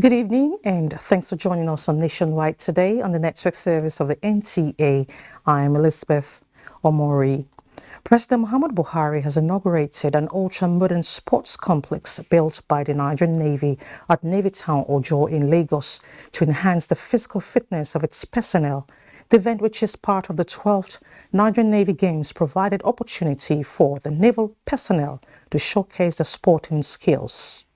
Good evening and thanks for joining us on Nationwide today on the network service of the NTA. I'm Elizabeth Omori. President Muhammad Buhari has inaugurated an ultra-modern sports complex built by the Nigerian Navy at Navy Town Ojo in Lagos to enhance the physical fitness of its personnel. The event, which is part of the 12th Nigerian Navy Games, provided opportunity for the naval personnel to showcase their sporting skills.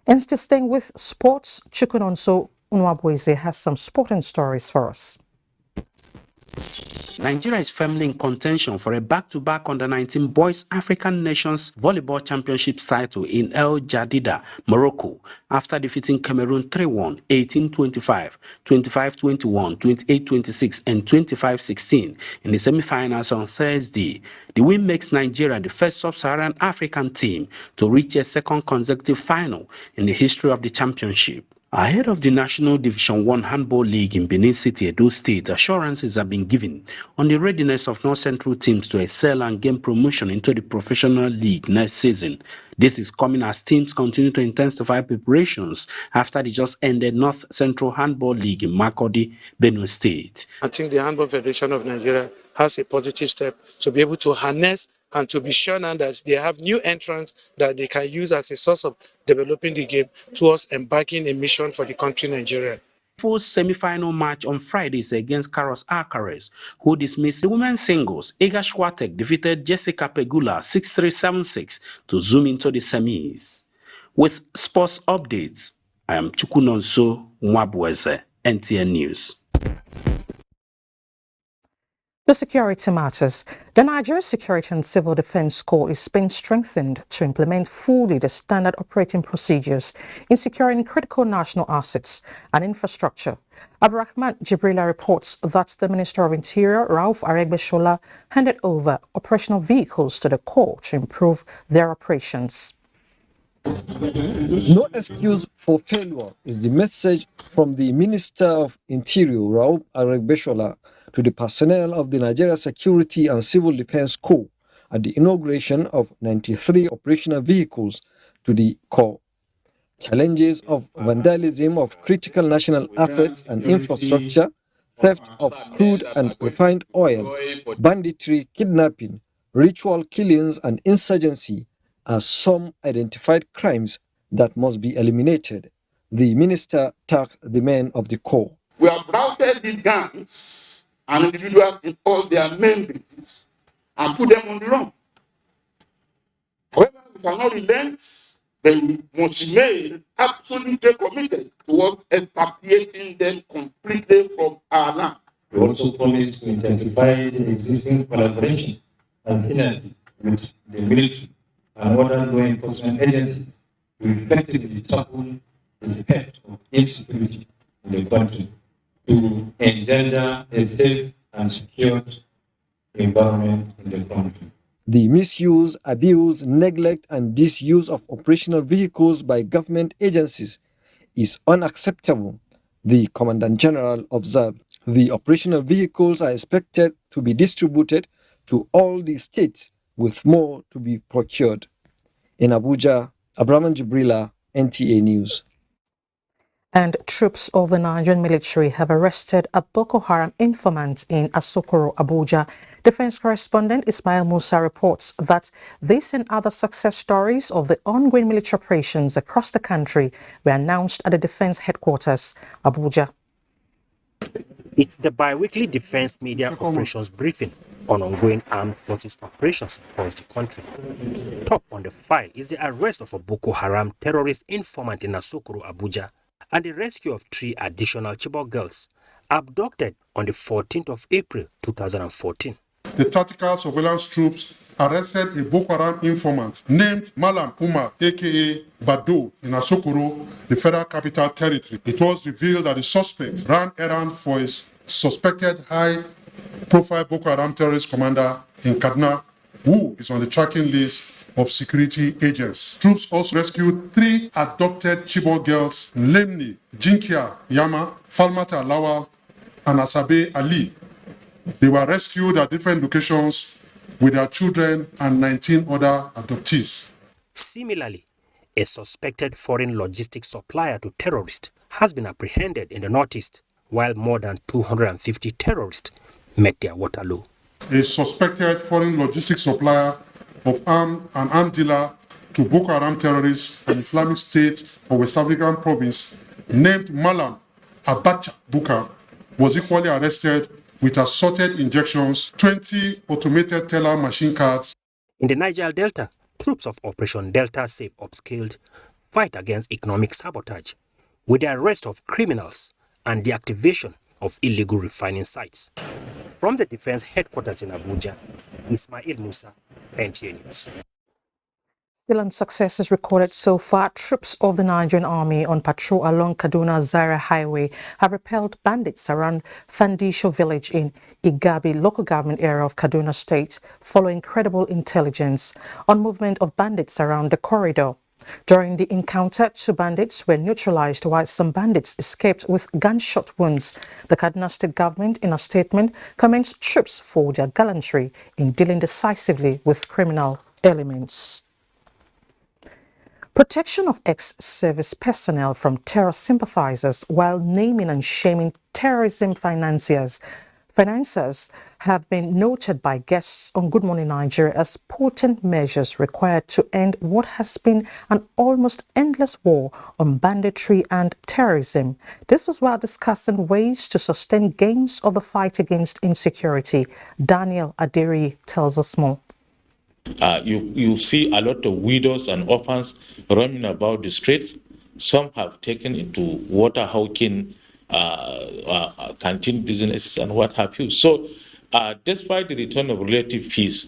And still staying with sports, Chukwunonso Unwabweze has some sporting stories for us. Nigeria is firmly in contention for a back-to-back under-19 Boys African Nations Volleyball Championships title in El Jadida, Morocco, after defeating Cameroon 3-1, 18-25, 25-21, 28-26, and 25-16 in the semi-finals on Thursday. The win makes Nigeria the first sub-Saharan African team to reach a second consecutive final in the history of the championship. Ahead of the National Division 1 Handball League in Benin City, Edo State, assurances have been given on the readiness of North Central teams to excel and gain promotion into the professional league next season. This is coming as teams continue to intensify preparations after the just ended North Central Handball League in Makurdi, Benue State. I think the Handball Federation of Nigeria has a positive step to be able to harness and to be sure now that they have new entrants that they can use as a source of developing the game towards embarking a mission for the country Nigeria. Full semi-final match on Friday is against Karos Alcaraz, who dismissed the women's singles. Iga Swiatek defeated Jessica Pegula 6-3, 7-6 to zoom into the semis. With sports updates, I am Chukwunonso Nwabweze, NTA News. The security matters. The Nigerian Security and Civil Defense Corps is being strengthened to implement fully the standard operating procedures in securing critical national assets and infrastructure. Abdurrahman Jibrila reports that the Minister of Interior, Rauf Aregbesola, handed over operational vehicles to the Corps to improve their operations. No excuse for failure is the message from the Minister of Interior, Rauf Aregbesola, to the personnel of the Nigeria Security and Civil Defense Corps at the inauguration of 93 operational vehicles to the Corps. Challenges of vandalism of critical national assets and infrastructure, theft of crude and refined oil, banditry, kidnapping, ritual killings, and insurgency are some identified crimes that must be eliminated. The minister tasked the men of the Corps. We have routed these gangs and individuals in all their main bases and put them on the run. However, we shall not relent, but we must remain absolutely committed towards expatriating them completely from our land. We also promise to intensify the existing collaboration and synergy with the military and other law enforcement agencies to effectively tackle the effect of insecurity in the country, to engender a safe and secure environment in the country. The misuse, abuse, neglect, and disuse of operational vehicles by government agencies is unacceptable, the Commandant General observed. The operational vehicles are expected to be distributed to all the states, with more to be procured. In Abuja, Abdurrahman Jibrila, NTA News. And troops of the Nigerian military have arrested a Boko Haram informant in Asokoro, Abuja. Defense correspondent Ismail Musa reports that this and other success stories of the ongoing military operations across the country were announced at the Defense Headquarters, Abuja. It's the bi-weekly Defense Media Operations Briefing on ongoing armed forces operations across the country. Top on the file is the arrest of a Boko Haram terrorist informant in Asokoro, Abuja, and the rescue of 3 additional Chibok girls abducted on the 14th of April 2014. The tactical surveillance troops arrested a Boko Haram informant named Malam Umar, aka Bado, in Asokoro, the Federal Capital Territory. It was revealed that the suspect ran errand for a suspected high-profile Boko Haram terrorist commander in Kaduna, who is on the tracking list of security agents. Troops also rescued 3 adopted Chibok girls, Lemni Jinkia Yama, Falmata Lawal, and Asabe Ali. They were rescued at different locations with their children and 19 other adoptees. Similarly, a suspected foreign logistics supplier to terrorists has been apprehended in the northeast, while more than 250 terrorists met their Waterloo. A suspected foreign logistics supplier of armed dealer to Boko Haram terrorists and Islamic State of West African province named Malam Abacha Buka was equally arrested with assorted injections, 20 automated teller machine cards. In the Niger Delta, troops of Operation Delta Safe upscaled fight against economic sabotage with the arrest of criminals and the activation of illegal refining sites. From the Defense Headquarters in Abuja, Ismail Musa, NTA News. Still on successes recorded so far, troops of the Nigerian Army on patrol along Kaduna-Zaria Highway have repelled bandits around Fandisho village in Igabi local government area of Kaduna State, following credible intelligence on movement of bandits around the corridor. During the encounter, 2 bandits were neutralized while some bandits escaped with gunshot wounds. The Kaduna State government, in a statement, commends troops for their gallantry in dealing decisively with criminal elements. Protection of ex-service personnel from terror sympathizers while naming and shaming terrorism financiers have been noted by guests on Good Morning Nigeria as potent measures required to end what has been an almost endless war on banditry and terrorism. This was while discussing ways to sustain gains of the fight against insecurity. Daniel Adiri tells us more. You see a lot of widows and orphans roaming about the streets. Some have taken into water hawking, canteen businesses and what have you. So despite the return of relative peace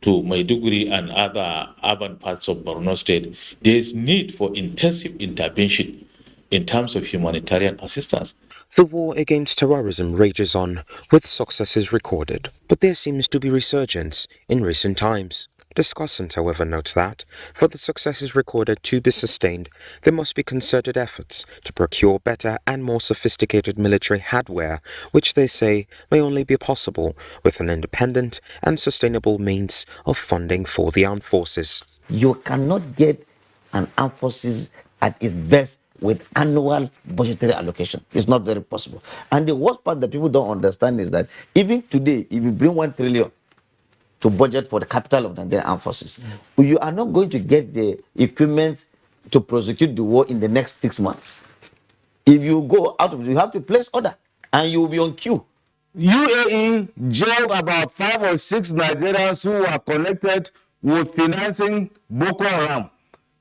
to Maiduguri and other urban parts of Borno State, there is need for intensive intervention in terms of humanitarian assistance. The war against terrorism rages on, with successes recorded, but there seems to be resurgence in recent times. Discussant, however, notes that, for the successes recorded to be sustained, there must be concerted efforts to procure better and more sophisticated military hardware, which they say may only be possible with an independent and sustainable means of funding for the armed forces. You cannot get an armed forces at its best with annual budgetary allocation. It's not very possible. And the worst part that people don't understand is that even today, if you bring 1 trillion to budget for the capital of Nigerian armed forces, you are not going to get the equipment to prosecute the war in the next 6 months. If you go out of it, you have to place order and you will be on queue. UAE jailed about 5 or 6 Nigerians who were connected with financing Boko Haram.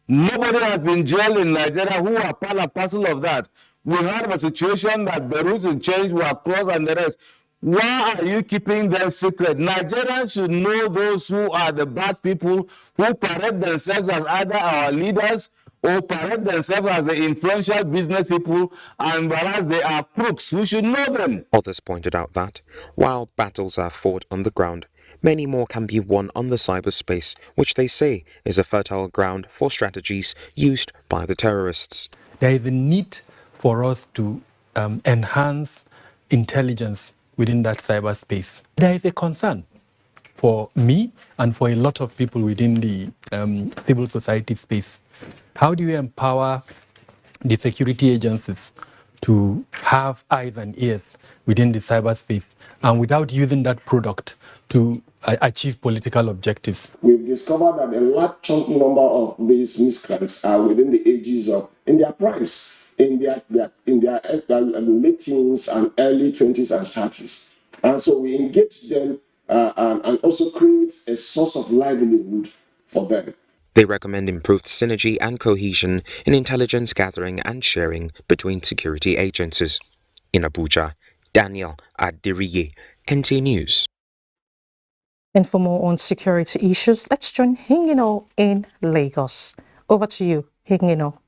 Nobody has been jailed in Nigeria who are part and parcel of that. We had a situation that the rules and change were closed and the rest. Why are you keeping them secret? Nigerians should know those who are the bad people who parade themselves as either our leaders or parade themselves as the influential business people, and whereas they are crooks. We should know them. Others pointed out that, while battles are fought on the ground, many more can be won on the cyberspace, which they say is a fertile ground for strategies used by the terrorists. There is a need for us to enhance intelligence within that cyberspace. There is a concern for me and for a lot of people within the civil society space. How do you empower the security agencies to have eyes and ears within the cyberspace and without using that product to achieve political objectives? We've discovered that a large number of these miscreants are within the ages of, in their primes, in their late teens and early 20s and 30s. And so we engage them and also create a source of livelihood for them. They recommend improved synergy and cohesion in intelligence gathering and sharing between security agencies. In Abuja, Daniel Adiriye, NTA News. And for more on security issues, let's join Hingino in Lagos. Over to you, Hingino.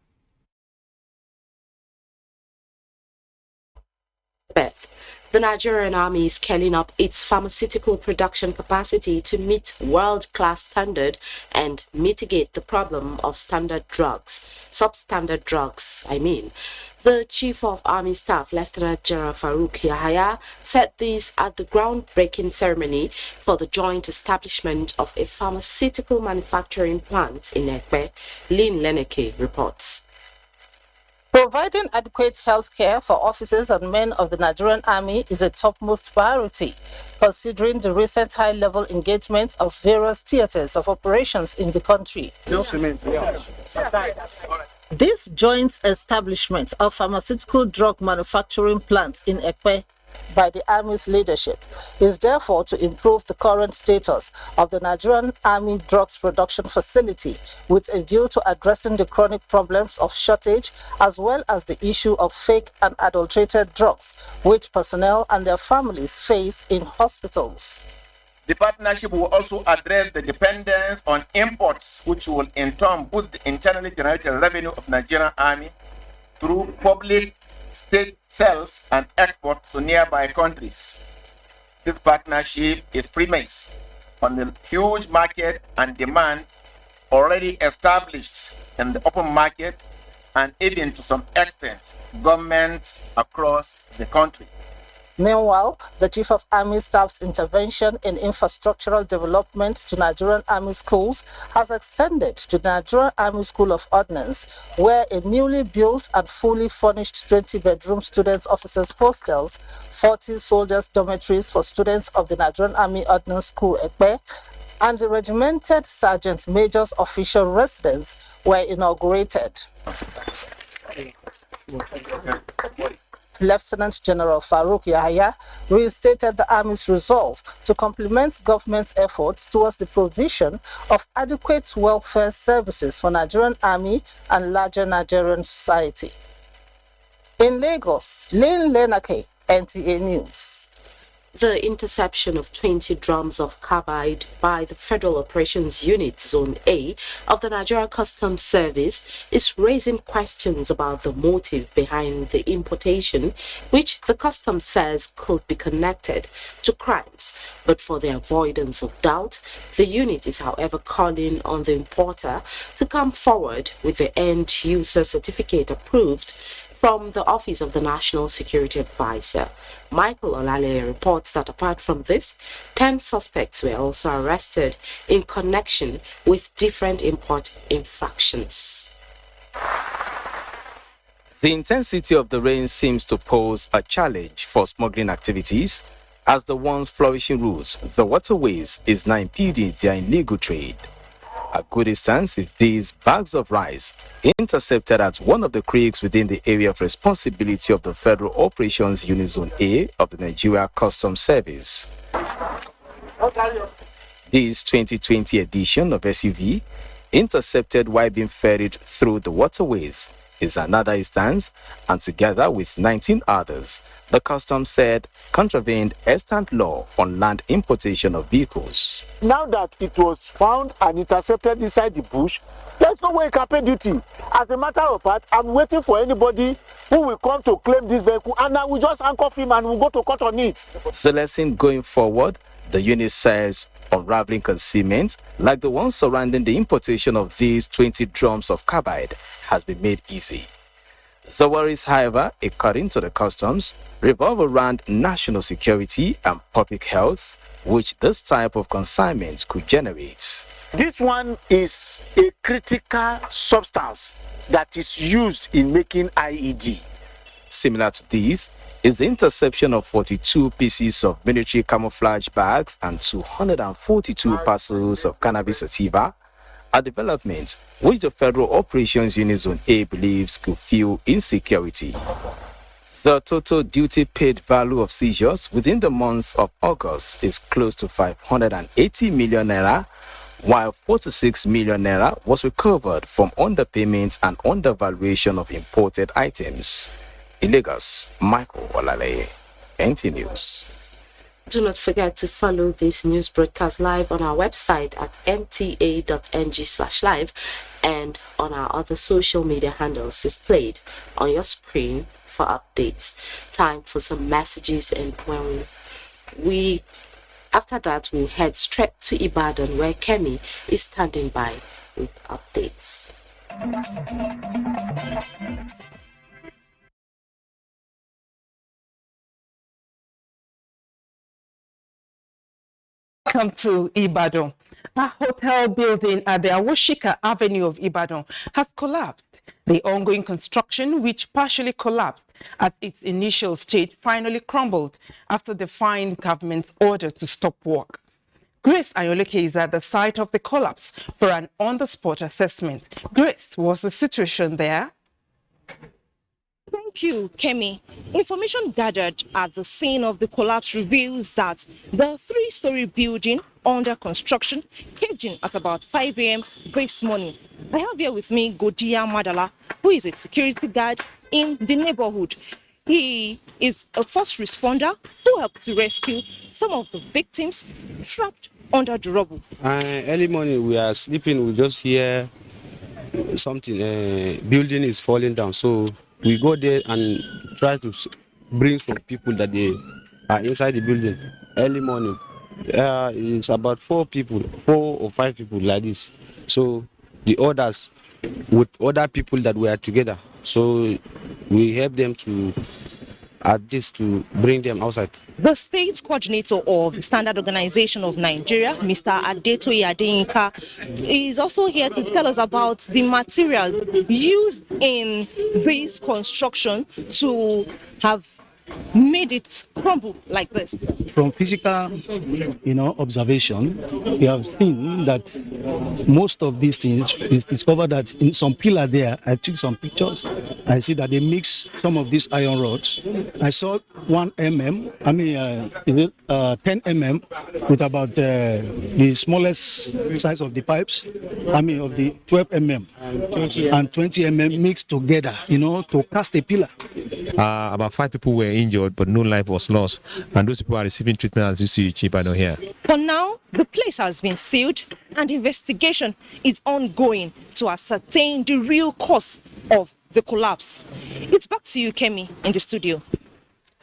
The Nigerian Army is scaling up its pharmaceutical production capacity to meet world-class standard and mitigate the problem of substandard drugs. The Chief of Army Staff, Lieutenant General Farouk Yahaya, said this at the groundbreaking ceremony for the joint establishment of a pharmaceutical manufacturing plant in Ekpe. Lynn Leneke reports. Providing adequate health care for officers and men of the Nigerian Army is a topmost priority, considering the recent high-level engagement of various theaters of operations in the country. This joint establishment of pharmaceutical drug manufacturing plant in Ekpe by the Army's leadership is therefore to improve the current status of the Nigerian Army drugs production facility with a view to addressing the chronic problems of shortage as well as the issue of fake and adulterated drugs which personnel and their families face in hospitals. The partnership will also address the dependence on imports, which will in turn boost the internally generated revenue of Nigerian Army through public state sales and export to nearby countries. This partnership is premised on the huge market and demand already established in the open market and even to some extent governments across the country. Meanwhile, the Chief of Army Staff's intervention in infrastructural development to Nigerian Army schools has extended to the Nigerian Army School of Ordnance, where a newly built and fully furnished 20-bedroom students' officers' hostels, 40 soldiers' dormitories for students of the Nigerian Army Ordnance School Ekpe, and the regimented Sergeant Major's official residence were inaugurated. Lieutenant General Farouk Yahaya reinstated the Army's resolve to complement government's efforts towards the provision of adequate welfare services for Nigerian Army and larger Nigerian society. In Lagos, Lynn Lenake, NTA News. The interception of 20 drums of carbide by the Federal Operations Unit Zone A of the Nigeria Customs Service is raising questions about the motive behind the importation, which the Customs says could be connected to crimes. But for the avoidance of doubt, the unit is, however, calling on the importer to come forward with the end-user certificate approved from the Office of the National Security Advisor. Michael Olale reports that apart from this, 10 suspects were also arrested in connection with different import infractions. The intensity of the rain seems to pose a challenge for smuggling activities, as the once flourishing routes, the waterways, is now impeding their illegal trade. A good instance is these bags of rice intercepted at one of the creeks within the area of responsibility of the Federal Operations Unit Zone A of the Nigeria Customs Service. This 2020 edition of SUV, intercepted while being ferried through the waterways, is another instance, and together with 19 others, the customs said contravened extant law on land importation of vehicles. Now that it was found and intercepted inside the bush, there's no way it can pay duty. As a matter of fact, I'm waiting for anybody who will come to claim this vehicle, and I will just handcuff him and we'll go to court on it. The lesson going forward, the unit says, unraveling concealment like the one surrounding the importation of these 20 drums of carbide has been made easy. The worries, however, according to the customs, revolve around national security and public health, which this type of consignment could generate. This one is a critical substance that is used in making IED. Similar to these is the interception of 42 pieces of military camouflage bags and 242 parcels of cannabis sativa, a development which the Federal Operations Unit Zone A believes could fuel insecurity. The total duty paid value of seizures within the month of August is close to 580 million naira, while 46 million naira was recovered from underpayments and undervaluation of imported items. In Lagos, Michael Olale, NT News. Do not forget to follow this news broadcast live on our website at nta.ng/live and on our other social media handles displayed on your screen for updates. Time for some messages, and when we after that we'll head straight to Ibadan, where Kemi is standing by with updates. Welcome to Ibadan. A hotel building at the Awoshika Avenue of Ibadan has collapsed. The ongoing construction, which partially collapsed at its initial stage, finally crumbled after defying government's order to stop work. Grace Ayoleke is at the site of the collapse for an on-the-spot assessment. Grace, what's the situation there? Thank you, Kemi. Information gathered at the scene of the collapse reveals that the three-story building under construction caved in at about 5 a.m. this morning. I have here with me Godiya Madala, who is a security guard in the neighborhood. He is a first responder who helped to rescue some of the victims trapped under the rubble. Early morning, we are sleeping, we just hear something, building is falling down. So we go there and try to bring some people that they are inside the building. Early morning, it's about 4 or 5 people like this. So the others with other people that were together. So we help them to at least to bring them outside. The state coordinator of the Standard Organization of Nigeria, Mr. Adetoye Adeyinka, is also here to tell us about the material used in this construction to have made it crumble like this. From physical, observation, we have seen that most of these things is discovered that in some pillar there, I took some pictures. I see that they mix some of these iron rods. I saw 1 mm, 10 mm with about the smallest size of the pipes, of the 12 mm and 20 mm mixed together, to cast a pillar. About 5 people were injured, but no life was lost, and those people are receiving treatment as you see in Ibadan here. For now, the place has been sealed and investigation is ongoing to ascertain the real cause of the collapse. It's back to you, Kemi, in the studio.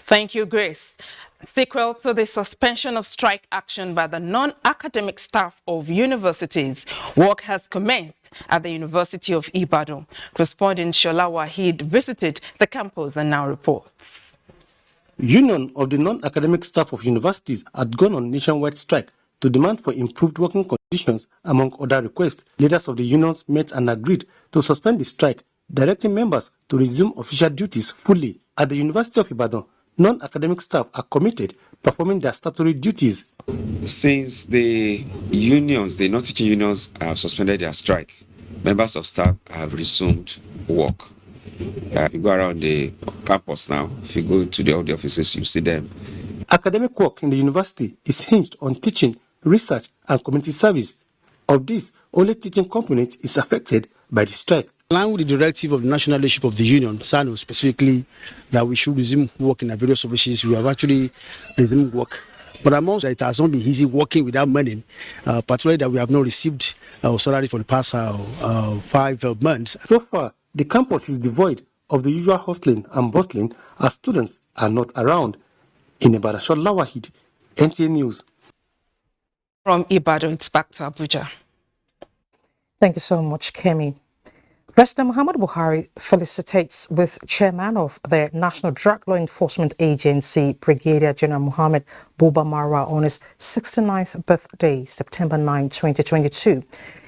Thank you, Grace. Sequel to the suspension of strike action by the non-academic staff of universities, work has commenced at the University of Ibadan. Correspondent Shola Wahid visited the campus and now reports. Union of the non-academic staff of universities had gone on nationwide strike to demand for improved working conditions. Among other requests, leaders of the unions met and agreed to suspend the strike, directing members to resume official duties fully. At the University of Ibadan, non-academic staff are committed performing their statutory duties. Since the non-teaching unions have suspended their strike, members of staff have resumed work. If you go around the campus now, if you go to all the offices, you see them. Academic work in the university is hinged on teaching, research, and community service. Of this, only teaching component is affected by the strike. Along with the directive of the national leadership of the union, SANU specifically, that we should resume work in our various offices, we have actually resumed work. But I'm also, it has not been easy working without money, particularly that we have not received our salary for the past 5 months. So far, the campus is devoid of the usual hustling and bustling as students are not around. In Ibadan, Shola Wahid, NTA News. From Ibadan, it's back to Abuja. Thank you so much, Kemi. President Muhammadu Buhari felicitates with Chairman of the National Drug Law Enforcement Agency, Brigadier General Muhammad Buba Marwa, on his 69th birthday, September 9, 2022.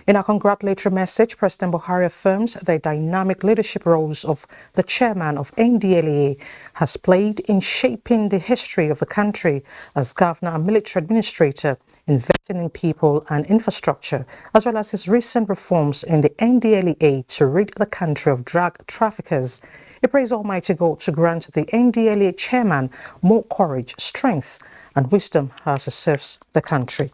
In a congratulatory message, President Buhari affirms the dynamic leadership roles of the chairman of NDLEA has played in shaping the history of the country as governor and military administrator, investing in people and infrastructure, as well as his recent reforms in the NDLEA to rid the country of drug traffickers. He praised Almighty God to grant the NDLEA chairman more courage, strength, and wisdom as he serves the country.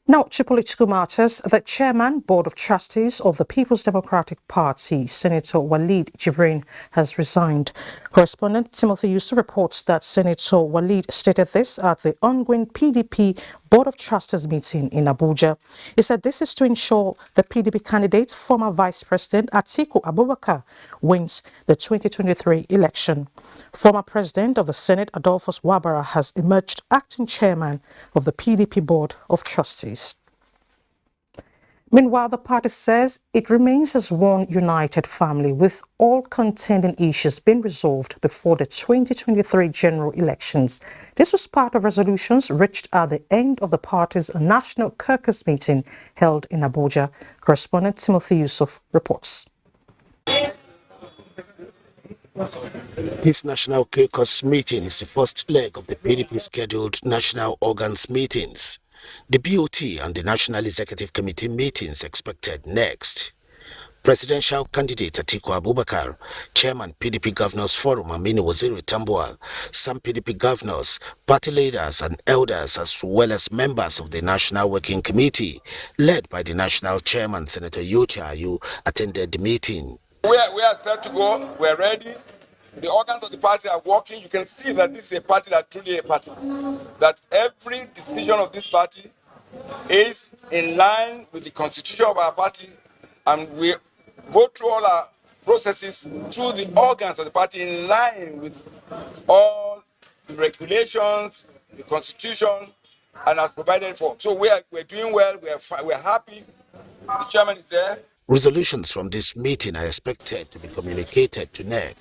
Now to political matters. The chairman, Board of Trustees of the People's Democratic Party, Senator Walid Jibrin, has resigned. Correspondent Timothy Yusuf reports that Senator Walid stated this at the ongoing PDP Board of Trustees meeting in Abuja. He said this is to ensure the PDP candidate, former Vice President Atiku Abubakar, wins the 2023 election. Former President of the Senate, Adolphus Wabara, has emerged acting chairman of the PDP Board of Trustees. Meanwhile, the party says it remains as one united family, with all contending issues being resolved before the 2023 general elections. This was part of resolutions reached at the end of the party's national caucus meeting held in Abuja. Correspondent Timothy Yusuf reports. This national caucus meeting is the first leg of the PDP scheduled national organs meetings. The BOT and the National Executive Committee meetings expected next. Presidential candidate Atiku Abubakar, Chairman PDP Governors Forum Aminu Waziri Tambuwal, some PDP governors, party leaders and elders, as well as members of the National Working Committee, led by the National Chairman Senator Yocha Ayu, attended the meeting. We are set to go. We're ready. The organs of the party are working. You can see that this is a party that truly a party. That every decision of this party is in line with the constitution of our party, and we go through all our processes through the organs of the party in line with all the regulations, the constitution, and are provided for. So we're doing well. We're happy. The chairman is there. Resolutions from this meeting are expected to be communicated to NEC.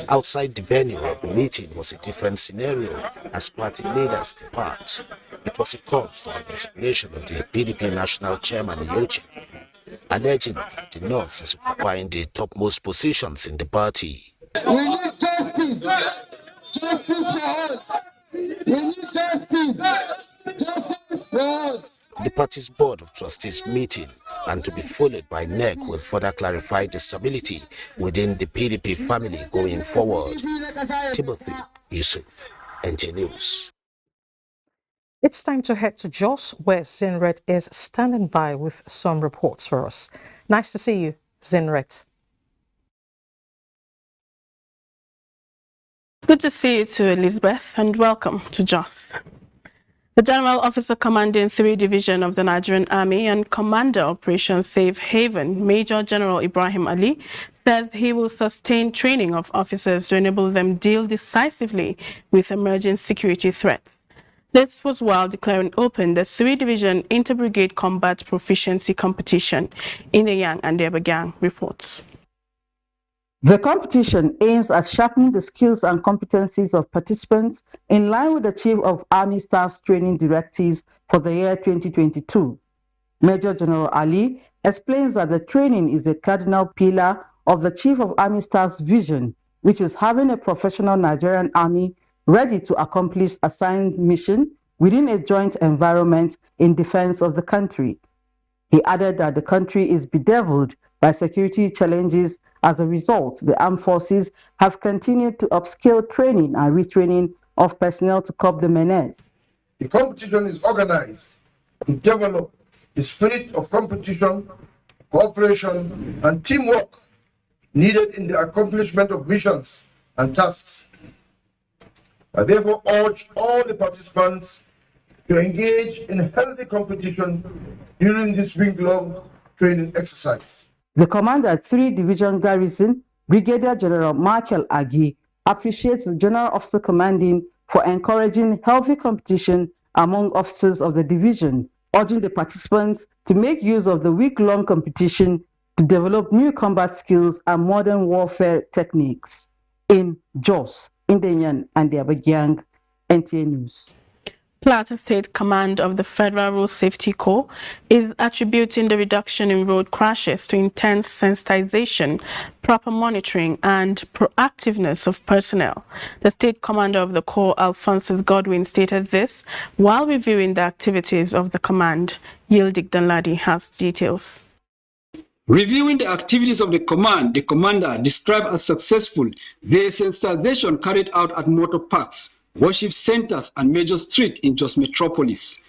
Outside the venue of the meeting was a different scenario as party leaders depart. It was a call for the resignation of the PDP National Chairman Yoche, alleging that the North is occupying the topmost positions in the party. We need justice! Justice for all! We need justice! Justice for all! The party's Board of Trustees meeting, and to be followed by NEC, will further clarify the stability within the PDP family going forward. Timothy Yusuf, NTA News. It's time to head to Jos, where Zinret is standing by with some reports for us. Nice to see you, Zinret. Good to see you too, Elizabeth, and welcome to Jos. The General Officer Commanding 3 Division of the Nigerian Army and Commander Operation Safe Haven, Major General Ibrahim Ali, says he will sustain training of officers to enable them deal decisively with emerging security threats. This was while declaring open the 3 Division Inter-Brigade Combat Proficiency Competition. Inauguration and Ibadan reports. The competition aims at sharpening the skills and competencies of participants in line with the Chief of Army Staff's training directives for the year 2022. Major General Ali explains that the training is a cardinal pillar of the Chief of Army Staff's vision, which is having a professional Nigerian army ready to accomplish assigned mission within a joint environment in defense of the country. He added that the country is bedeviled by security challenges. As a result, the armed forces have continued to upscale training and retraining of personnel to curb the menace. The competition is organized to develop the spirit of competition, cooperation, and teamwork needed in the accomplishment of missions and tasks. I therefore urge all the participants to engage in healthy competition during this week-long training exercise. The commander at 3 Division Garrison, Brigadier General Michael Agi, appreciates the General Officer Commanding for encouraging healthy competition among officers of the division, urging the participants to make use of the week-long competition to develop new combat skills and modern warfare techniques. In Jos, Inauguration and Ibadan, NTA News. Plateau State Command of the Federal Road Safety Corps is attributing the reduction in road crashes to intense sensitization, proper monitoring, and proactiveness of personnel. The State Commander of the Corps, Alphonsus Godwin, stated this while reviewing the activities of the command. Yildiz Danladi has details. Reviewing the activities of the commander described as successful the sensitization carried out at motor parks, worship centers, and major streets in Jos Metropolis.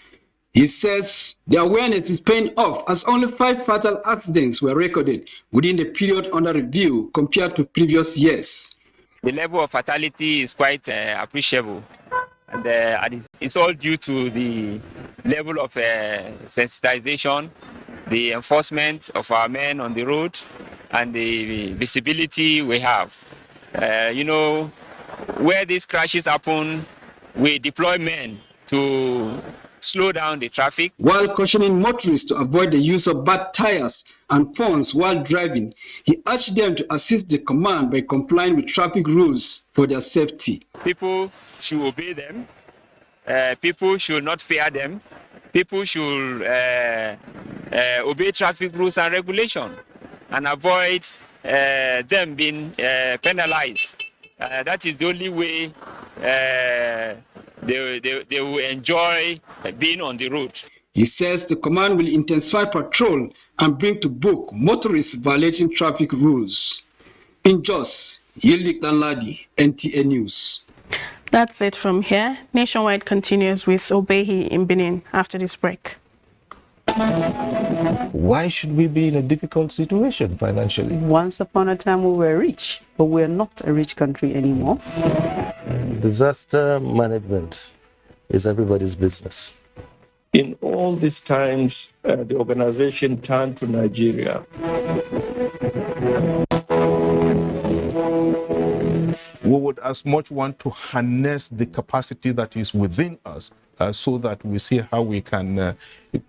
He says the awareness is paying off as only 5 fatal accidents were recorded within the period under review compared to previous years. The level of fatality is quite appreciable, and it's all due to the level of sensitization, the enforcement of our men on the road, and the visibility we have. You know, where these crashes happen, we deploy men to slow down the traffic. While cautioning motorists to avoid the use of bad tires and phones while driving, he urged them to assist the command by complying with traffic rules for their safety. People should obey them. People should not fear them. People should obey traffic rules and regulations and avoid them being penalized. That is the only way they will enjoy being on the road. He says the command will intensify patrol and bring to book motorists violating traffic rules. In Jos, Yelik Danladi, NTA News. That's it from here. Nationwide continues with Obehi in Benin after this break. Why should we be in a difficult situation financially? Once upon a time we were rich, but we're not a rich country anymore. Disaster management is everybody's business. In all these times, the organization turned to Nigeria. We would as much want to harness the capacity that is within us so that we see how we can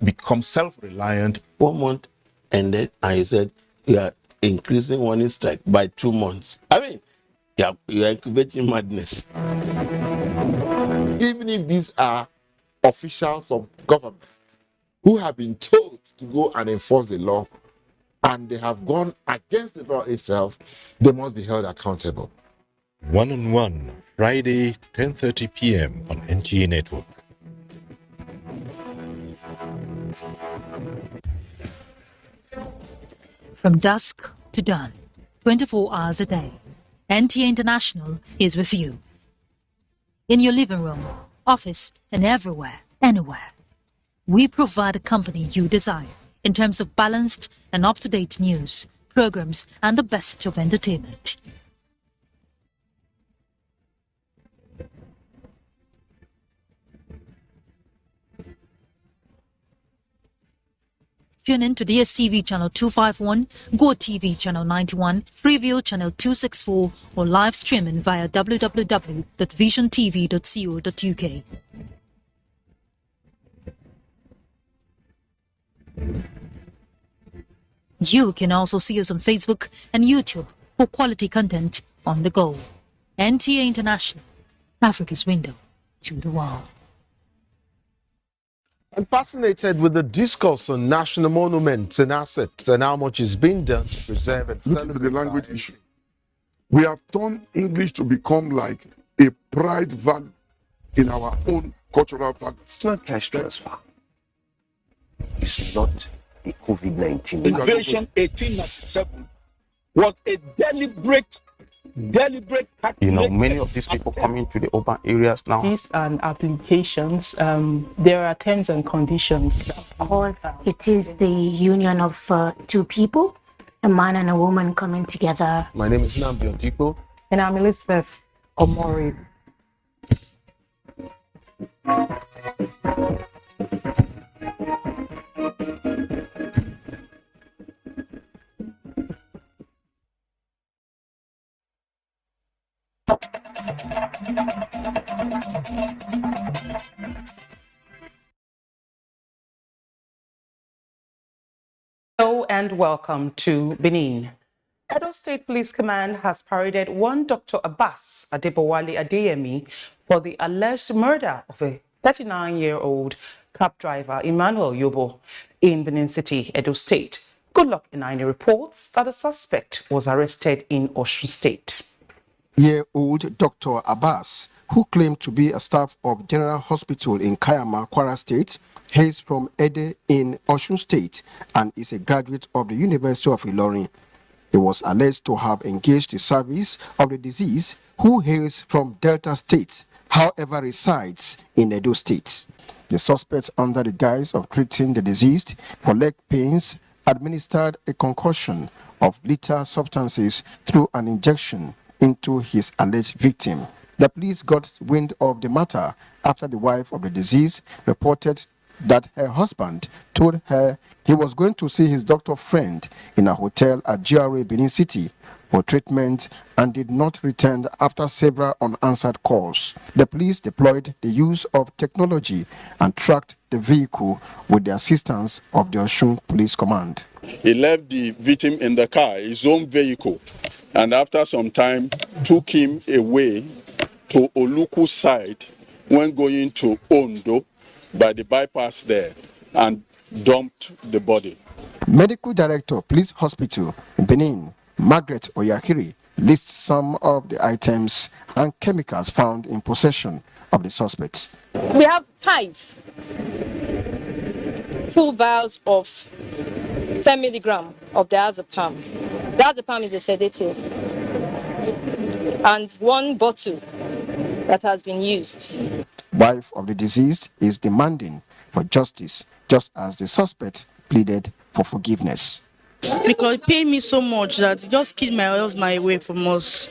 become self-reliant. 1 month ended and you said you are increasing warning strike by 2 months. I mean, you are incubating madness. Even if these are officials of government who have been told to go and enforce the law and they have gone against the law itself, they must be held accountable. One-on-One, Friday, 10:30 p.m. on NTA Network. From dusk to dawn, 24 hours a day, NTA International is with you. In your living room, office, and everywhere, anywhere. We provide the company you desire in terms of balanced and up-to-date news, programs, and the best of entertainment. Tune in to DSTV channel 251, GoTV channel 91, Freeview channel 264, or live streaming via www.visiontv.co.uk. You can also see us on Facebook and YouTube for quality content on the go. NTA International, Africa's window to the world. I'm fascinated with the discourse on national monuments and assets and how much is being done to preserve and celebrate the language issue. We have turned English to become like a pride value in our own cultural values. It's not cash transfer. It's not the COVID-19. Inauguration 1897 was a deliberate You know, many of these people coming to the urban areas now. These and applications, there are terms and conditions. Of course, it is the union of two people, a man and a woman coming together. My name is Nambi Odipo. And I'm Elizabeth Omori. Hello and welcome to Benin. Edo State Police Command has paraded one Dr. Abbas Adebowale Adeyemi for the alleged murder of a 39-year-old cab driver, Emmanuel Yobo, in Benin City, Edo State. Good Luck Inaini reports that the suspect was arrested in Osun State. Year-old Dr. Abbas who claimed to be a staff of General Hospital in Kayama, Kwara State, hails from Ede in Osun State and is a graduate of the University of Ilorin. He was alleged to have engaged the service of the deceased, who hails from Delta State, however resides in Edo State. The suspect, under the guise of treating the deceased for leg pains, administered a concoction of lethal substances through an injection into his alleged victim. The police got wind of the matter after the wife of the deceased reported that her husband told her he was going to see his doctor friend in a hotel at GRA Benin City for treatment and did not return after several unanswered calls. The police deployed the use of technology and tracked the vehicle with the assistance of the Osun Police Command. He left the victim in the car, his own vehicle, and after some time took him away to Oluku side when going to Ondo by the bypass there and dumped the body. Medical Director, Police Hospital, Benin, Margaret Oyakiri, lists some of the items and chemicals found in possession of the suspects. We have 5 full vials of 10 milligram of diazepam. Diazepam is a sedative. And 1 bottle that has been used. Wife of the deceased is demanding for justice, just as the suspect pleaded for forgiveness. Because he paid me so much that he just killed my husband away from us.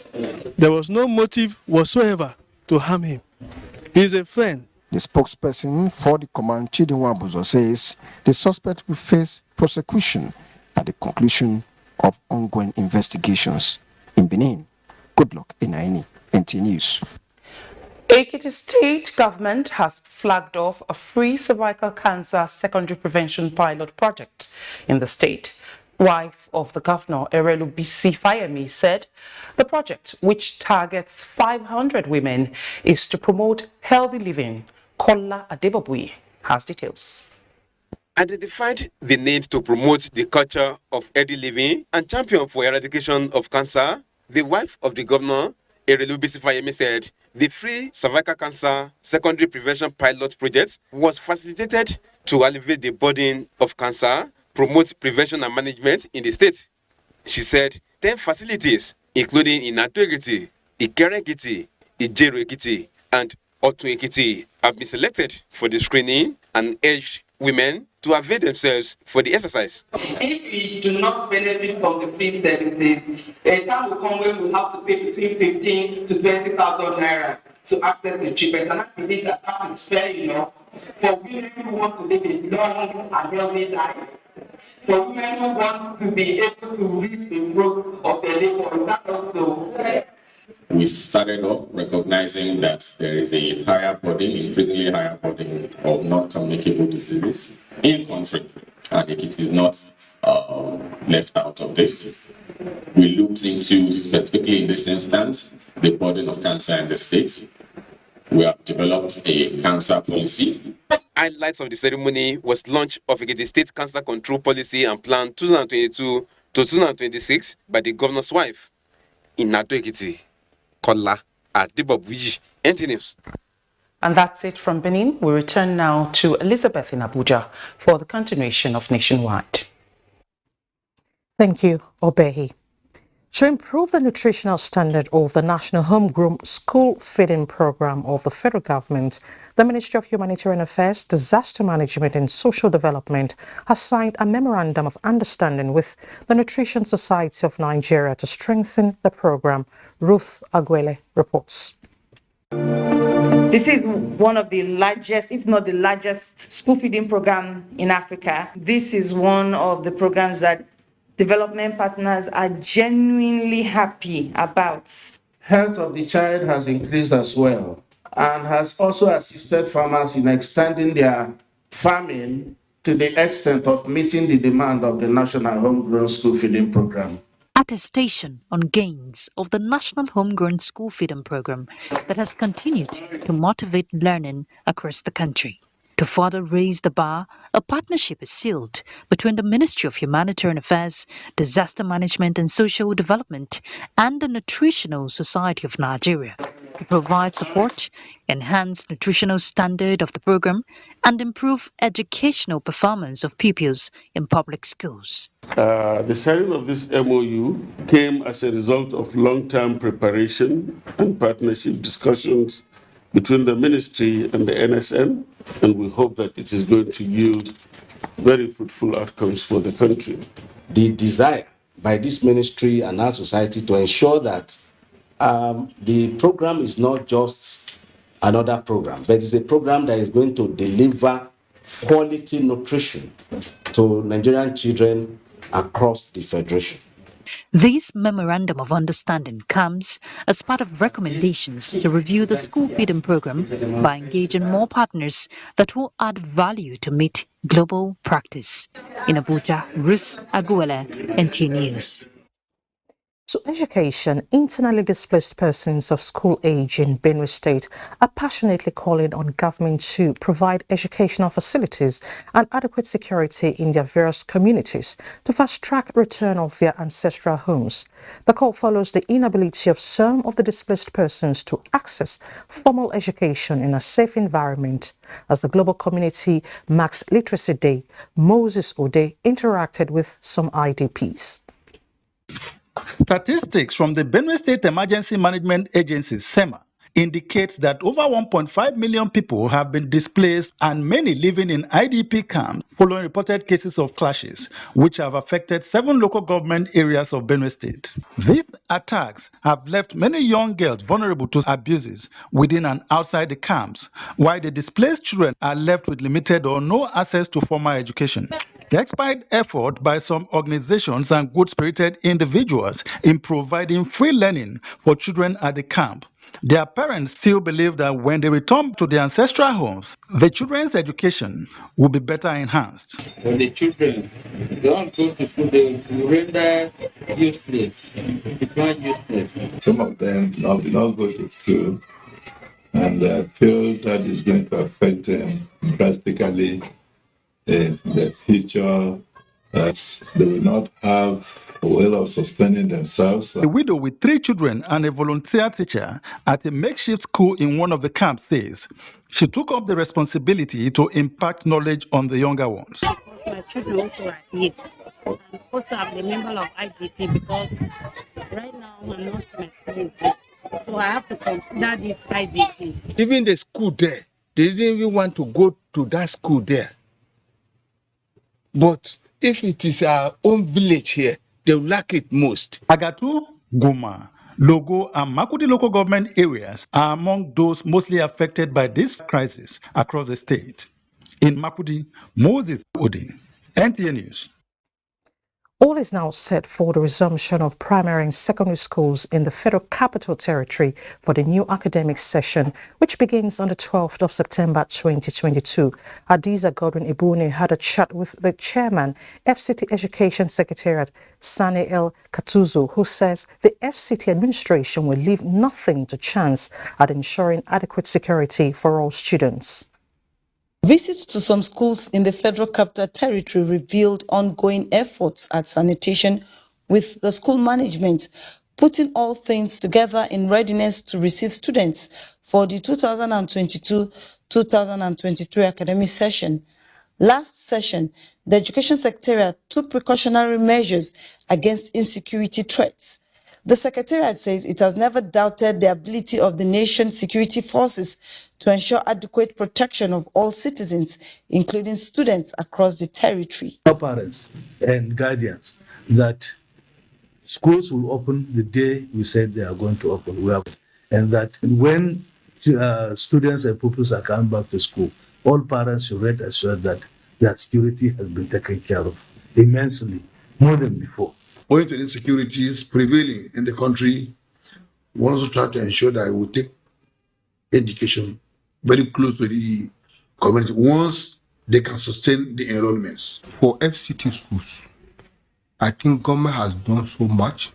There was no motive whatsoever to harm him. He is a friend. The spokesperson for the command, Chidinwa Abuja, says the suspect will face prosecution at the conclusion of ongoing investigations. In Benin, Goodluck Inaini, NTA News. Ekiti State government has flagged off a free cervical cancer secondary prevention pilot project in the state. Wife of the governor, Erelu Bisi Fayemi, said the project, which targets 500 women, is to promote healthy living. Kola Adebabui has details. Identified the need to promote the culture of healthy living and champion for eradication of cancer, the wife of the governor, Erelu Bisi Fayemi, said the free cervical cancer secondary prevention pilot project was facilitated to alleviate the burden of cancer, promote prevention and management in the state. She said 10 facilities, including in Ado-Ekiti, Ikere-Ekiti, Ijero-Ekiti, and Otu-Ekiti, have been selected for the screening and urged women to avail themselves for the exercise. If we do not benefit from the free services, a time will come when we have to pay between 15 to 20,000 naira to access the treatment. And I believe that that is fair enough for women who want to live a long and healthy life, for women who want to be able to reap the fruit of their labor. That also. We started off recognizing that there is a higher burden, increasingly higher burden of non-communicable diseases in country, and it is not left out of this. We looked into, specifically in this instance, the burden of cancer in the state. We have developed a cancer policy. Highlights of the ceremony was launch of the State Cancer Control Policy and Plan 2022 to 2026 by the governor's wife in Ado-Ekiti. Kola Adebabui, NTA News. And that's it from Benin. We return now to Elizabeth in Abuja for the continuation of Nationwide. Thank you, Obehi. To improve the nutritional standard of the National Homegrown School Feeding Program of the federal government, the Ministry of Humanitarian Affairs, Disaster Management and Social Development has signed a memorandum of understanding with the Nutrition Society of Nigeria to strengthen the program. Ruth Aguele reports. This is one of the largest, if not the largest, school feeding program in Africa. This is one of the programs that development partners are genuinely happy about. Health of the child has increased as well and has also assisted farmers in extending their farming to the extent of meeting the demand of the National Homegrown School Feeding Program. Attestation on gains of the National Homegrown School Feeding Program that has continued to motivate learning across the country. To further raise the bar, a partnership is sealed between the Ministry of Humanitarian Affairs, Disaster Management and Social Development, and the Nutritional Society of Nigeria. to provide support, enhance nutritional standard of the program, and improve educational performance of pupils in public schools. The signing of this MOU came as a result of long-term preparation and partnership discussions between the ministry and the NSN, and we hope that it is going to yield very fruitful outcomes for the country. The desire by this ministry and our society to ensure that the program is not just another program, but it's a program that is going to deliver quality nutrition to Nigerian children across the Federation. This Memorandum of Understanding comes as part of recommendations to review the school feeding program by engaging more partners that will add value to meet global practice. In Abuja, Ruth Aguela, NTA News. So education, internally displaced persons of school age in Benue State are passionately calling on government to provide educational facilities and adequate security in their various communities to fast-track return of their ancestral homes. The call follows the inability of some of the displaced persons to access formal education in a safe environment. As the global community marks Literacy Day, Moses Ode interacted with some IDPs. Statistics from the Benue State Emergency Management Agency, SEMA, indicates that over 1.5 million people have been displaced and many living in IDP camps following reported cases of clashes, which have affected 7 local government areas of Benue State. These attacks have left many young girls vulnerable to abuses within and outside the camps, while the displaced children are left with limited or no access to formal education. Despite effort by some organizations and good-spirited individuals in providing free learning for children at the camp, their parents still believe that when they return to their ancestral homes, the children's education will be better enhanced. When the children don't go to school, they will render useless, become useless. Some of them do not go to school, and feel that is going to affect them drastically in the future, that they will not have a way of sustaining themselves. A widow with 3 children and a volunteer teacher at a makeshift school in one of the camps says she took up the responsibility to impart knowledge on the younger ones. My children also are here. And also I'm a member of IDP because right now I'm not in my community. So I have to consider these IDPs. Even the school there, they didn't even want to go to that school there. But if it is our own village here, they will lack it most. Agatu, Goma, Logo, and Makudi local government areas are among those mostly affected by this crisis across the state. In Makudi, Moses Ode, NTA News. All is now set for the resumption of primary and secondary schools in the Federal Capital Territory for the new academic session, which begins on the 12th of September 2022. Hadiza Godwin-Ibuni had a chat with the chairman, FCT Education Secretariat, Sani El Katuzu, who says the FCT administration will leave nothing to chance at ensuring adequate security for all students. Visits to some schools in the Federal Capital Territory revealed ongoing efforts at sanitation, with the school management putting all things together in readiness to receive students for the 2022-2023 academic session. Last session, the Education Secretariat took precautionary measures against insecurity threats. The Secretariat says it has never doubted the ability of the nation's security forces to ensure adequate protection of all citizens, including students across the territory. Our parents and guardians that schools will open the day we said they are going to open, and that when students and pupils are coming back to school, all parents should rest assured that their security has been taken care of immensely, more than before. Owing to the insecurities prevailing in the country, we also try to ensure that we will take education very close to the community once they can sustain the enrollments. For FCT schools, I think government has done so much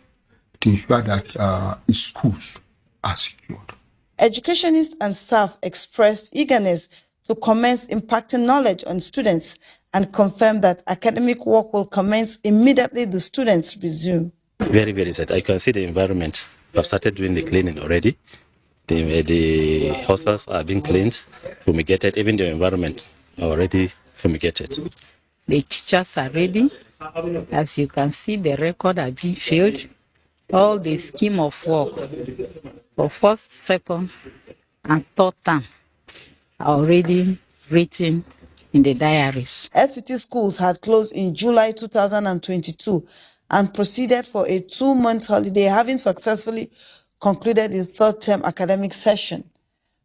to ensure that its schools are secured. Educationists and staff expressed eagerness to commence impacting knowledge on students and confirm that academic work will commence immediately the students resume. Very, very sad. I can see the environment. I've started doing the cleaning already. The hostels are being cleaned, fumigated, even the environment already fumigated. The teachers are ready. As you can see, the record has been filled. All the scheme of work for first, second, and third term are already written in the diaries. FCT schools had closed in July 2022 and proceeded for a 2-month holiday, having successfully concluded the third term academic session.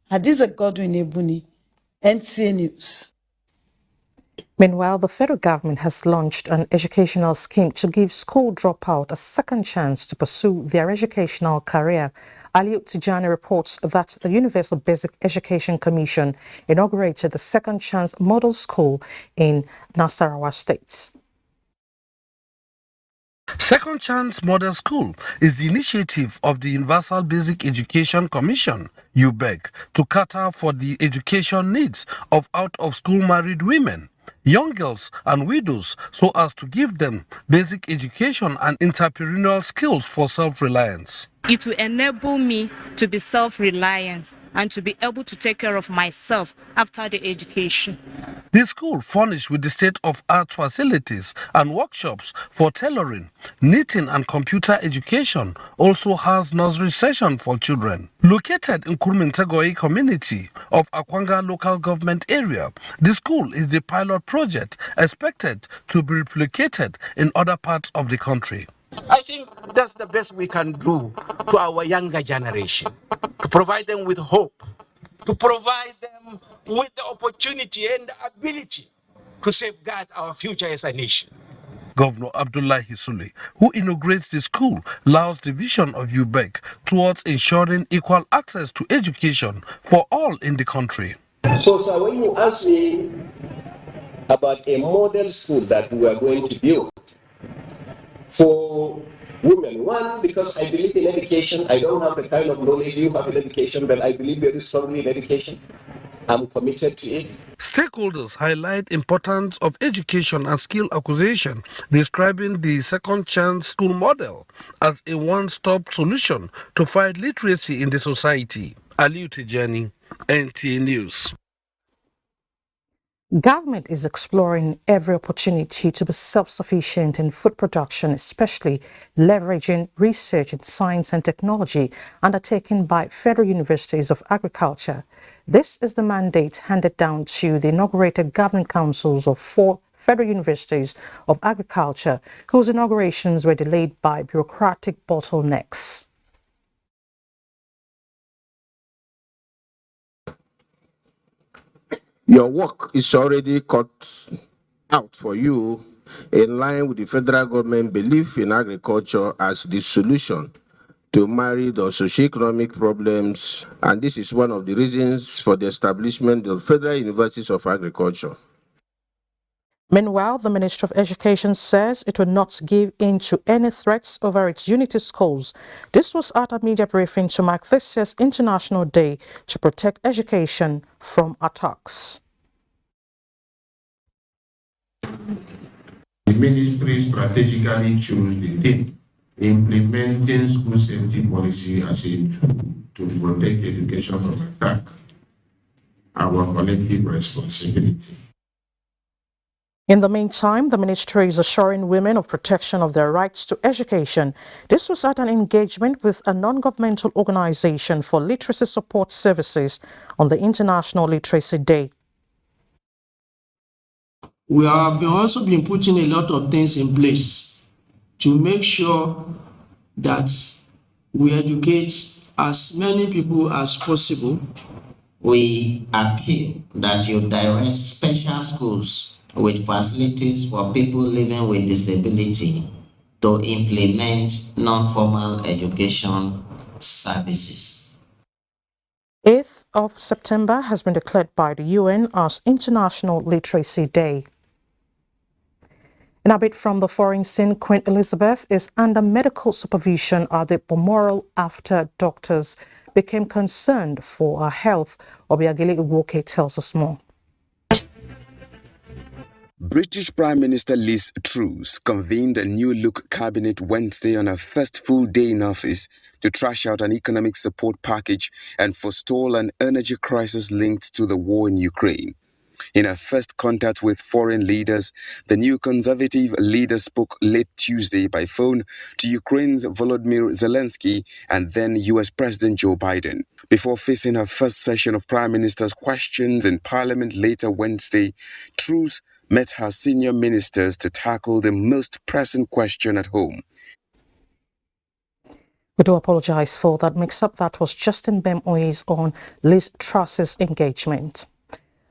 Hadiza Godwin Ebuni, NTA News. Meanwhile, the federal government has launched an educational scheme to give school dropout a second chance to pursue their educational career. Aliut Tijani reports that the Universal Basic Education Commission inaugurated the Second Chance Model School in Nasarawa State. Second Chance Model School is the initiative of the Universal Basic Education Commission, UBEC, to cater for the education needs of out-of-school married women, young girls and widows, so as to give them basic education and entrepreneurial skills for self-reliance. It will enable me to be self-reliant and to be able to take care of myself after the education. The school, furnished with the state-of-art facilities and workshops for tailoring, knitting and computer education, also has nursery session for children. Located in Kurmintegoi community of Akwanga local government area, the school is the pilot project expected to be replicated in other parts of the country. I think that's the best we can do to our younger generation, to provide them with hope, to provide them with the opportunity and the ability to safeguard our future as a nation. Governor Abdullahi Sule, who inaugurates the school, lauds the vision of UBEC towards ensuring equal access to education for all in the country. So sir, when you ask me about a model school that we are going to build for women, one, because I believe in education. I don't have the kind of knowledge you have in education, but I believe very strongly in education. I'm committed to it. Stakeholders highlight importance of education and skill acquisition, describing the Second Chance School model as a one-stop solution to fight literacy in the society. Aliut Tijani, NTA News. Government is exploring every opportunity to be self-sufficient in food production, especially leveraging research in science and technology undertaken by Federal Universities of Agriculture. This is the mandate handed down to the inaugurated governing councils of 4 Federal Universities of Agriculture, whose inaugurations were delayed by bureaucratic bottlenecks. Your work is already cut out for you in line with the federal government belief in agriculture as the solution to married or socioeconomic problems, and this is one of the reasons for the establishment of Federal Universities of Agriculture. Meanwhile, the Ministry of Education says it will not give in to any threats over its unity schools. This was at a media briefing to mark this year's International Day to protect education from attacks. The ministry strategically chose the theme, implementing school safety policy as a tool to protect education from attack, our collective responsibility. In the meantime, the ministry is assuring women of protection of their rights to education. This was at an engagement with a non-governmental organization for literacy support services on the International Literacy Day. We have also been putting a lot of things in place to make sure that we educate as many people as possible. We appeal that you direct special schools with facilities for people living with disability to implement non-formal education services. 8th of September has been declared by the UN as International Literacy Day. In a bit from the foreign scene, Queen Elizabeth is under medical supervision at the Balmoral after doctors became concerned for her health. Obiageli Uwoke tells us more. British Prime Minister Liz Truss convened a new-look cabinet Wednesday on her first full day in office to trash out an economic support package and forestall an energy crisis linked to the war in Ukraine. In her first contact with foreign leaders, the new conservative leader spoke late Tuesday by phone to Ukraine's Volodymyr Zelensky and then US President Joe Biden. Before facing her first session of Prime Minister's questions in Parliament later Wednesday, Truss met her senior ministers to tackle the most pressing question at home. We do apologize for that mix-up. That was Justin Bemoy's on Liz Truss's engagement.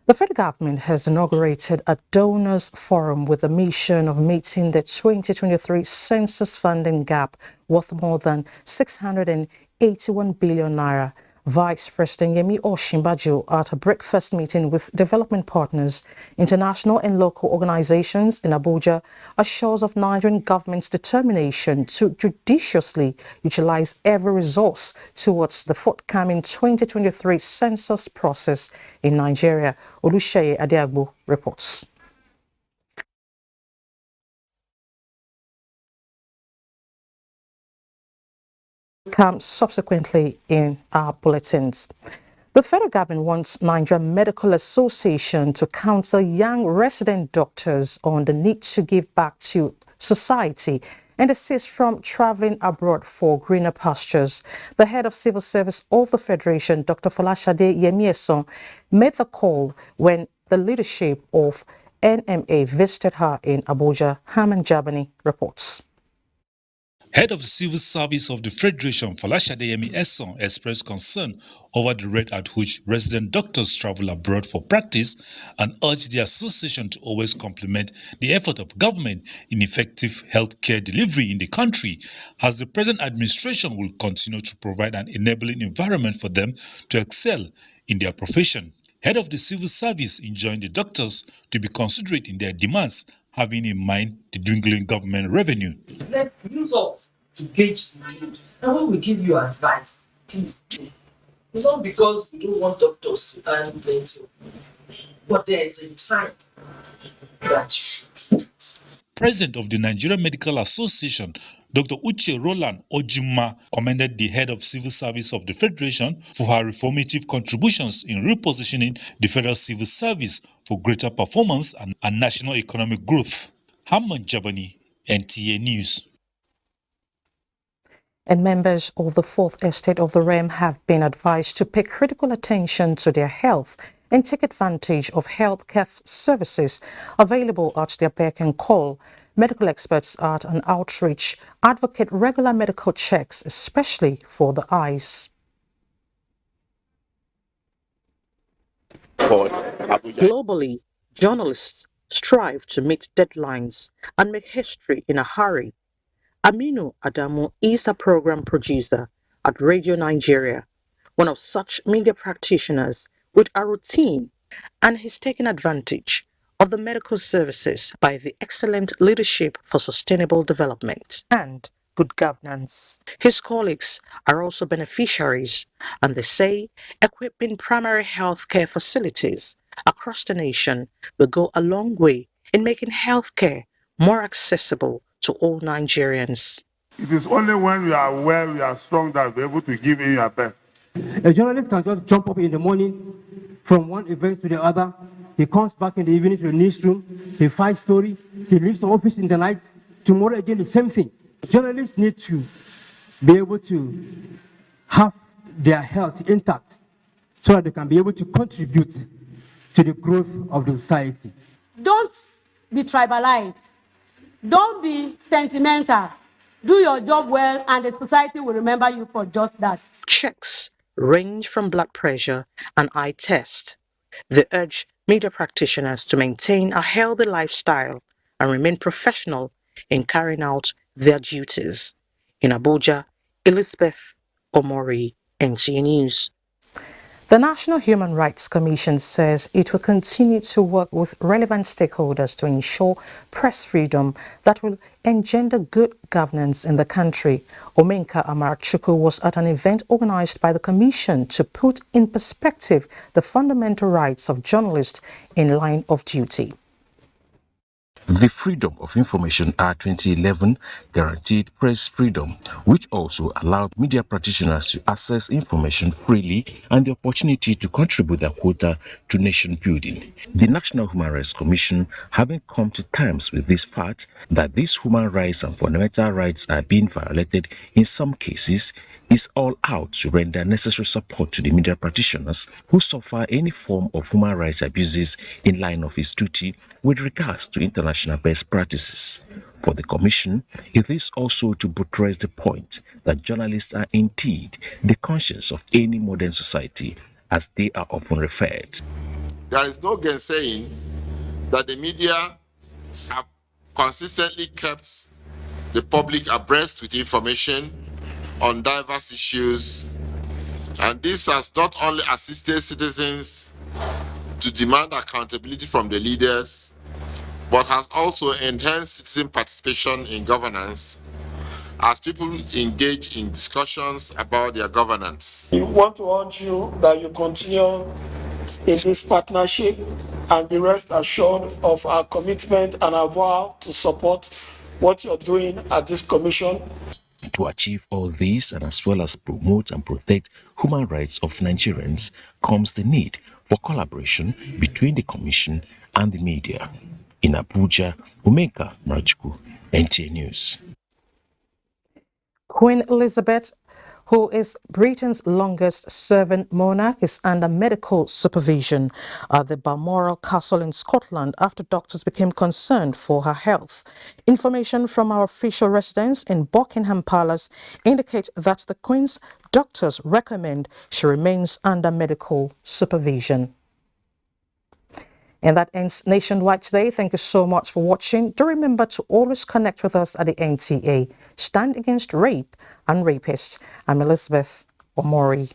The federal government has inaugurated a donors forum with the mission of meeting the 2023 census funding gap worth more than 681 billion naira. Vice President Yemi Osinbajo at a breakfast meeting with development partners, international and local organizations in Abuja assures of Nigerian government's determination to judiciously utilize every resource towards the forthcoming 2023 census process in Nigeria. Oluseyi Adeagbo reports. Come subsequently in our bulletins. The federal government wants Nigerian Medical Association to counsel young resident doctors on the need to give back to society and desist from traveling abroad for greener pastures. The head of civil service of the Federation, Dr. Folashade Yemieson, made the call when the leadership of NMA visited her in Abuja. Haman Jabani reports. Head of the Civil Service of the Federation, Folashade Yemieson, expressed concern over the rate at which resident doctors travel abroad for practice and urged the association to always complement the effort of government in effective healthcare delivery in the country, as the present administration will continue to provide an enabling environment for them to excel in their profession. Head of the Civil Service enjoined the doctors to be considerate in their demands, having in mind the dwindling government revenue. Use us to gauge the need. And when we give you advice, please do. It's not because we don't want doctors to earn plenty, but there is a time that you should do it. President of the Nigerian Medical Association, Dr. Uche Roland Ojima, commended the head of civil service of the Federation for her reformative contributions in repositioning the federal civil service for greater performance and national economic growth. Haman Jabani, NTA News. And members of the Fourth Estate of the Realm have been advised to pay critical attention to their health and take advantage of healthcare services available at their beck and call. Medical experts at an outreach advocate regular medical checks, especially for the eyes. Globally, journalists strive to meet deadlines and make history in a hurry. Aminu Adamu is a program producer at Radio Nigeria, one of such media practitioners with a routine, and he's taken advantage of the medical services by the excellent leadership for sustainable development and good governance. His colleagues are also beneficiaries, and they say equipping primary health care facilities across the nation will go a long way in making healthcare more accessible to all Nigerians. It is only when we are aware, we are strong, that we're able to give in your best. A journalist can just jump up in the morning from one event to the other. He comes back in the evening to the newsroom. He fights story. He leaves the office in the night. Tomorrow again, the same thing. Journalists need to be able to have their health intact so that they can be able to contribute to the growth of the society. Don't be tribalized. Don't be sentimental. Do your job well, and the society will remember you for just that. Checks range from blood pressure and eye test. They urge media practitioners to maintain a healthy lifestyle and remain professional in carrying out their duties. In Abuja, Elizabeth Omori, NTA News. The National Human Rights Commission says it will continue to work with relevant stakeholders to ensure press freedom that will engender good governance in the country. Omenka Amarachukwu was at an event organized by the Commission to put in perspective the fundamental rights of journalists in line of duty. The Freedom of Information Act 2011 guaranteed press freedom, which also allowed media practitioners to access information freely and the opportunity to contribute their quota to nation building. The National Human Rights Commission, having come to terms with this fact that these human rights and fundamental rights are being violated in some cases, is all out to render necessary support to the media practitioners who suffer any form of human rights abuses in line of its duty with regards to international best practices. For the Commission, it is also to buttress the point that journalists are indeed the conscience of any modern society, as they are often referred. There is no gainsaying that the media have consistently kept the public abreast with information on diverse issues, and this has not only assisted citizens to demand accountability from the leaders, but has also enhanced citizen participation in governance as people engage in discussions about their governance. We want to urge you that you continue in this partnership and be rest assured of our commitment and our vow to support what you're doing at this commission. To achieve all this, and as well as promote and protect human rights of Nigerians, comes the need for collaboration between the Commission and the media. In Abuja, Umeka Marachukwu, NTA News. Queen Elizabeth, who is Britain's longest-serving monarch, is under medical supervision at the Balmoral Castle in Scotland after doctors became concerned for her health. Information from our official residence in Buckingham Palace indicates that the Queen's doctors recommend she remains under medical supervision. And that ends Nationwide today. Thank you so much for watching. Do remember to always connect with us at the NTA. Stand against rape and rapists. I'm Elizabeth Omori.